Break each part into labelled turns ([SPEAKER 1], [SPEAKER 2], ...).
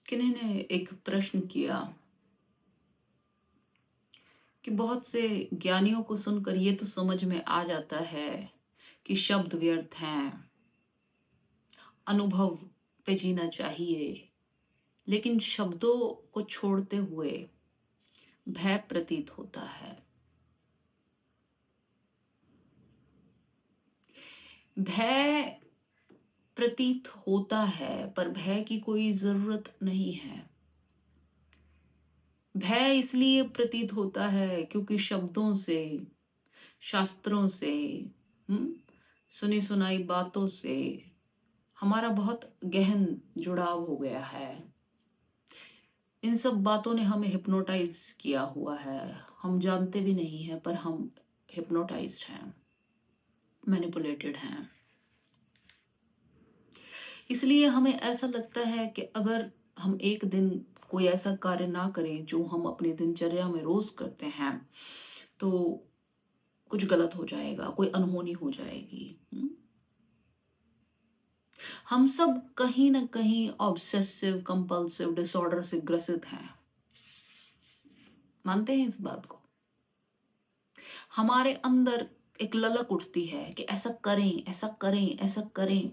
[SPEAKER 1] किन्हीं ने एक प्रश्न किया कि बहुत से ज्ञानियों को सुनकर ये तो समझ में आ जाता है कि शब्द व्यर्थ हैं, अनुभव पे जीना चाहिए, लेकिन शब्दों को छोड़ते हुए भय प्रतीत होता है। भय प्रतीत होता है, पर भय की कोई जरूरत नहीं है। भय इसलिए प्रतीत होता है क्योंकि शब्दों से, शास्त्रों से, हम्म, सुनी सुनाई बातों से हमारा बहुत गहन जुड़ाव हो गया है। इन सब बातों ने हमें हिप्नोटाइज किया हुआ है। हम जानते भी नहीं हैं, पर हम हिप्नोटाइज्ड हैं, मैनिपुलेटेड हैं। इसलिए हमें ऐसा लगता है कि अगर हम एक दिन कोई ऐसा कार्य ना करें जो हम अपनी दिनचर्या में रोज करते हैं, तो कुछ गलत हो जाएगा, कोई अनहोनी हो जाएगी। हम सब कहीं ना कहीं ऑब्सेसिव कंपल्सिव डिसऑर्डर से ग्रसित हैं। मानते हैं इस बात को? हमारे अंदर एक ललक उठती है कि ऐसा करें, ऐसा करें, ऐसा करें,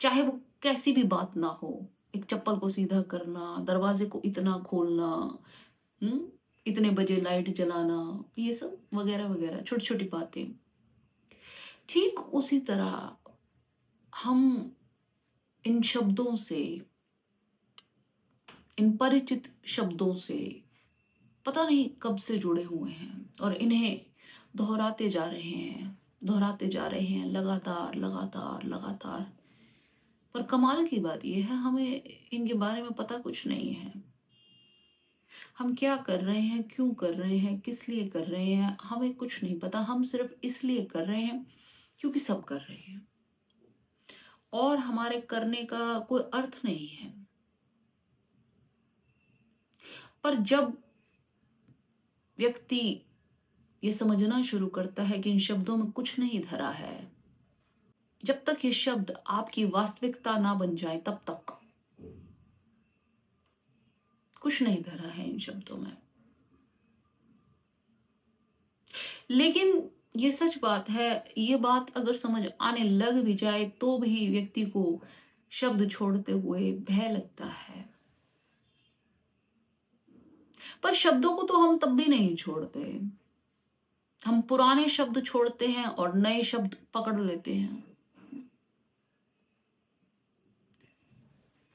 [SPEAKER 1] चाहे वो कैसी भी बात ना हो। एक चप्पल को सीधा करना, दरवाजे को इतना खोलना, हम्म इतने बजे लाइट जलाना, ये सब वगैरह वगैरह छोटी छोटी बातें। ठीक उसी तरह हम इन शब्दों से, इन परिचित शब्दों से पता नहीं कब से जुड़े हुए हैं और इन्हें दोहराते जा रहे हैं, दोहराते जा रहे हैं, लगातार लगातार लगातार। पर कमाल की बात यह है, हमें इनके बारे में पता कुछ नहीं है। हम क्या कर रहे हैं, क्यों कर रहे हैं, किस लिए कर रहे हैं, हमें कुछ नहीं पता। हम सिर्फ इसलिए कर रहे हैं क्योंकि सब कर रहे हैं, और हमारे करने का कोई अर्थ नहीं है। पर जब व्यक्ति ये समझना शुरू करता है कि इन शब्दों में कुछ नहीं धरा है, जब तक ये शब्द आपकी वास्तविकता ना बन जाए तब तक कुछ नहीं धरा है इन शब्दों में। लेकिन ये सच बात है, ये बात अगर समझ आने लग भी जाए तो भी व्यक्ति को शब्द छोड़ते हुए भय लगता है। पर शब्दों को तो हम तब भी नहीं छोड़ते। हम पुराने शब्द छोड़ते हैं और नए शब्द पकड़ लेते हैं।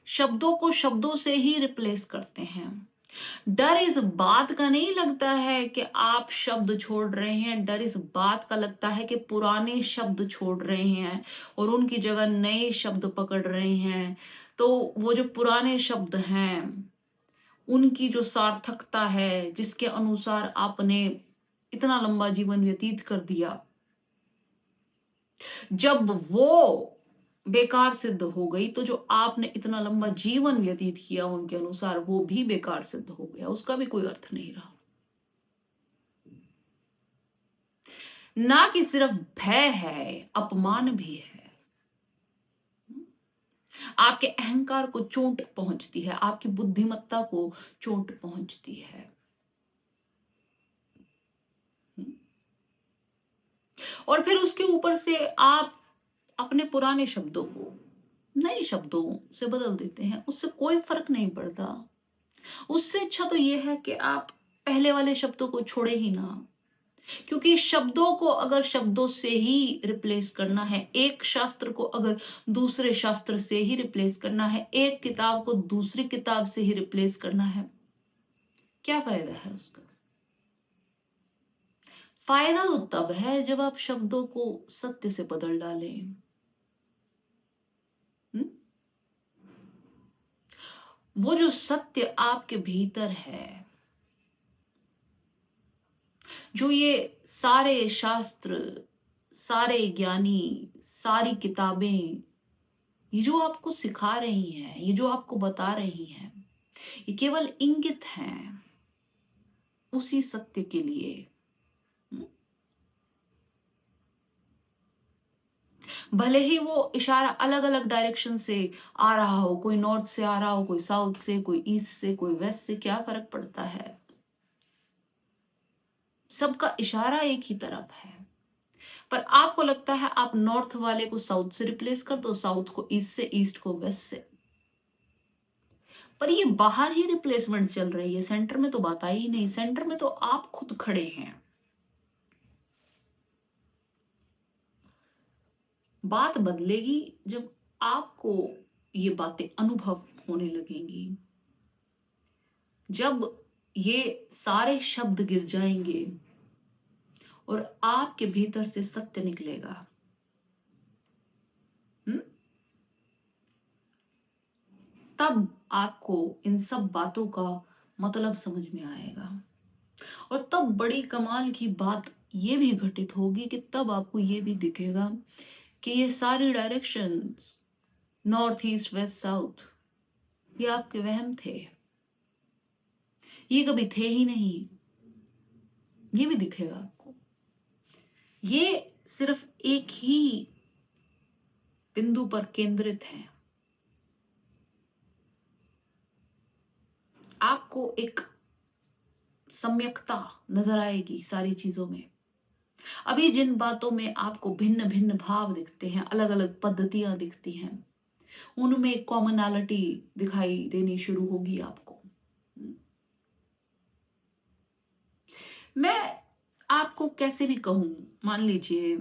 [SPEAKER 1] शब्दों को शब्दों से ही रिप्लेस करते हैं। डर इस बात का नहीं लगता है कि आप शब्द छोड़ रहे हैं, डर इस बात का लगता है कि पुराने शब्द छोड़ रहे हैं और उनकी जगह नए शब्द पकड़ रहे हैं। तो वो जो पुराने शब्द हैं, उनकी जो सार्थकता है, जिसके अनुसार आपने इतना लंबा जीवन व्यतीत कर दिया, जब वो बेकार सिद्ध हो गई तो जो आपने इतना लंबा जीवन व्यतीत किया उनके अनुसार वो भी बेकार सिद्ध हो गया, उसका भी कोई अर्थ नहीं रहा। ना कि सिर्फ भय है, अपमान भी है। आपके अहंकार को चोट पहुंचती है, आपकी बुद्धिमत्ता को चोट पहुंचती है। और फिर उसके ऊपर से आप अपने पुराने शब्दों को नए शब्दों से बदल देते हैं। उससे कोई फर्क नहीं पड़ता। उससे अच्छा तो यह है कि आप पहले वाले शब्दों को छोड़े ही ना। क्योंकि शब्दों को अगर शब्दों से ही रिप्लेस करना है, एक शास्त्र को अगर दूसरे शास्त्र से ही रिप्लेस करना है, एक किताब को दूसरी किताब से ही रिप्लेस करना है, क्या फायदा है उसका? फायदा तो तब है जब आप शब्दों को सत्य से बदल डालें। हुँ? वो जो सत्य आपके भीतर है, जो ये सारे शास्त्र, सारे ज्ञानी, सारी किताबें, ये जो आपको सिखा रही हैं, ये जो आपको बता रही हैं, ये केवल इंगित हैं उसी सत्य के लिए। भले ही वो इशारा अलग अलग डायरेक्शन से आ रहा हो, कोई नॉर्थ से आ रहा हो, कोई साउथ से, कोई ईस्ट से, कोई वेस्ट से, क्या फर्क पड़ता है? सबका इशारा एक ही तरफ है। पर आपको लगता है आप नॉर्थ वाले को साउथ से रिप्लेस कर दो, साउथ को ईस्ट से, ईस्ट को वेस्ट से। पर ये बाहर ही रिप्लेसमेंट चल रही है, सेंटर में तो बात आई ही नहीं। सेंटर में तो आप खुद खड़े हैं। बात बदलेगी जब आपको ये बातें अनुभव होने लगेंगी, जब ये सारे शब्द गिर जाएंगे और आपके भीतर से सत्य निकलेगा। तब आपको इन सब बातों का मतलब समझ में आएगा। और तब बड़ी कमाल की बात ये भी घटित होगी कि तब आपको ये भी दिखेगा कि ये सारी directions, north east west south, ये आपके वहम थे, ये कभी थे ही नहीं। ये भी दिखेगा आपको। ये सिर्फ एक ही बिंदु पर केंद्रित है। आपको एक सम्यकता नजर आएगी सारी चीजों में। अभी जिन बातों में आपको भिन्न भिन्न भाव दिखते हैं, अलग अलग पद्धतियां दिखती हैं, उनमें कॉमनैलिटी दिखाई देनी शुरू होगी आपको। मैं आपको कैसे भी कहूं, मान लीजिए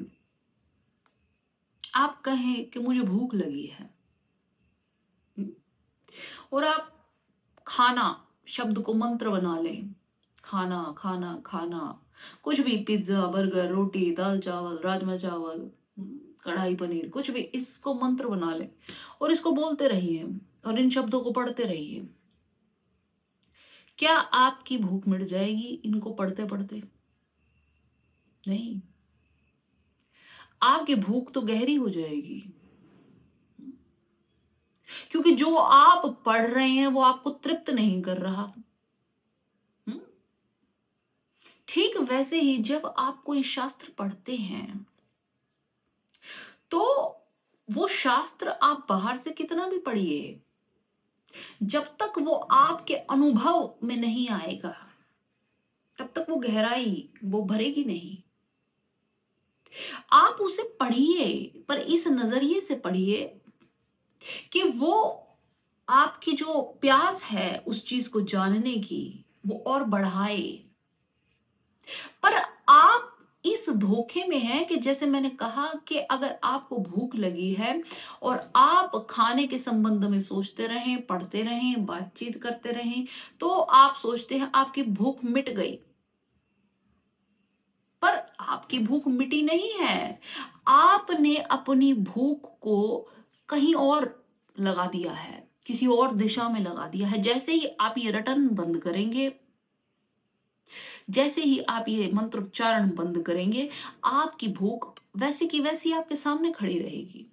[SPEAKER 1] आप कहें कि मुझे भूख लगी है और आप खाना शब्द को मंत्र बना लें, खाना खाना खाना, कुछ भी, पिज्जा बर्गर रोटी दाल चावल राजमा चावल कढ़ाई पनीर, कुछ भी, इसको मंत्र बना लें और इसको बोलते रहिए और इन शब्दों को पढ़ते रहिए। क्या आपकी भूख मिट जाएगी इनको पढ़ते पढ़ते? नहीं, आपकी भूख तो गहरी हो जाएगी, क्योंकि जो आप पढ़ रहे हैं वो आपको तृप्त नहीं कर रहा। ठीक वैसे ही जब आप कोई शास्त्र पढ़ते हैं तो वो शास्त्र आप बाहर से कितना भी पढ़िए, जब तक वो आपके अनुभव में नहीं आएगा तब तक वो गहराई वो भरेगी नहीं। आप उसे पढ़िए, पर इस नजरिए से पढ़िए कि वो आपकी जो प्यास है उस चीज को जानने की वो और बढ़ाए। पर आप इस धोखे में हैं कि जैसे मैंने कहा कि अगर आपको भूख लगी है और आप खाने के संबंध में सोचते रहें, पढ़ते रहें, बातचीत करते रहें, तो आप सोचते हैं आपकी भूख मिट गई। पर आपकी भूख मिटी नहीं है, आपने अपनी भूख को कहीं और लगा दिया है, किसी और दिशा में लगा दिया है। जैसे ही आप ये रटन बंद करेंगे, जैसे ही आप ये मंत्रोच्चारण बंद करेंगे, आपकी भूख वैसी की वैसी आपके सामने खड़ी रहेगी।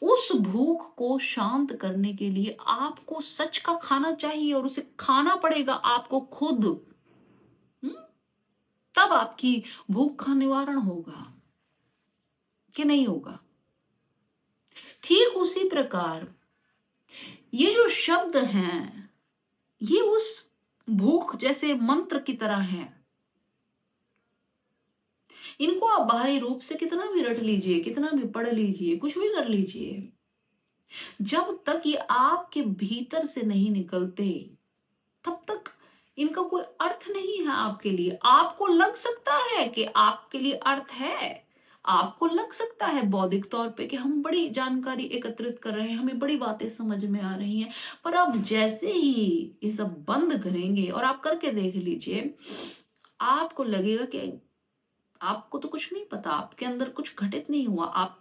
[SPEAKER 1] उस भूख को शांत करने के लिए आपको सच का खाना चाहिए और उसे खाना पड़ेगा आपको खुद। तब आपकी भूख का निवारण होगा कि नहीं होगा? ठीक उसी प्रकार ये जो शब्द हैं ये उस भूख जैसे मंत्र की तरह हैं। इनको आप बाहरी रूप से कितना भी रट लीजिए, कितना भी पढ़ लीजिए, कुछ भी कर लीजिए, जब तक ये आपके भीतर से नहीं निकलते तब तक इनका कोई अर्थ नहीं है आपके लिए। आपको लग सकता है कि आपके लिए अर्थ है, आपको लग सकता है बौद्धिक तौर पे कि हम बड़ी जानकारी एकत्रित कर रहे हैं, हमें बड़ी बातें समझ में आ रही हैं। पर आप जैसे ही ये सब बंद करेंगे, और आप करके देख लीजिए, आपको लगेगा कि आपको तो कुछ नहीं पता, आपके अंदर कुछ घटित नहीं हुआ, आप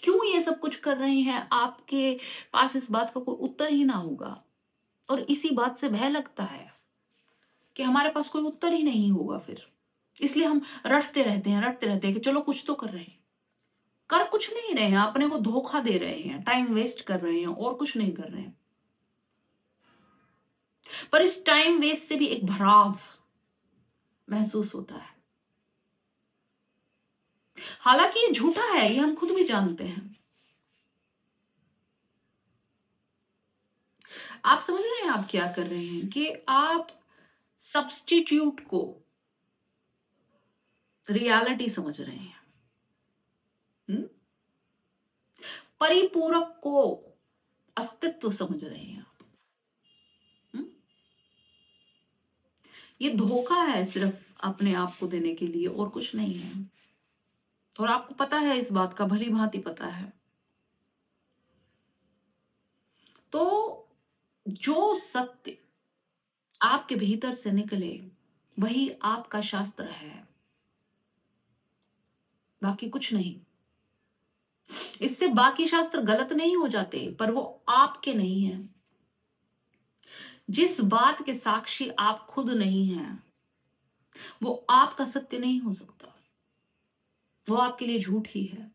[SPEAKER 1] क्यों ये सब कुछ कर रहे हैं, आपके पास इस बात का कोई उत्तर ही ना होगा। और इसी बात से भय लगता है कि हमारे पास कोई उत्तर ही नहीं होगा फिर, इसलिए हम रटते रहते हैं कि चलो कुछ तो कर रहे हैं। कर कुछ नहीं रहे हैं, अपने को धोखा दे रहे हैं, टाइम वेस्ट कर रहे हैं और कुछ नहीं कर रहे हैं। पर इस टाइम वेस्ट से भी एक भराव महसूस होता है। हालांकि ये झूठा है, ये हम खुद भी जानते हैं। आप समझ रहे हैं आप क्या कर रहे हैं कि आप सब्स्टिट्यूट को रियलिटी समझ रहे हैं। हुँ? परिपूरक को अस्तित्व समझ रहे हैं आप। हुँ? ये धोखा है सिर्फ अपने आप को देने के लिए, और कुछ नहीं है। और आपको पता है, इस बात का भली-भांति पता है। तो जो सत्य आपके भीतर से निकले, वही आपका शास्त्र है, बाकी कुछ नहीं। इससे बाकी शास्त्र गलत नहीं हो जाते, पर वो आपके नहीं हैं। जिस बात के साक्षी आप खुद नहीं हैं, वो आपका सत्य नहीं हो सकता। वो आपके लिए झूठ ही है।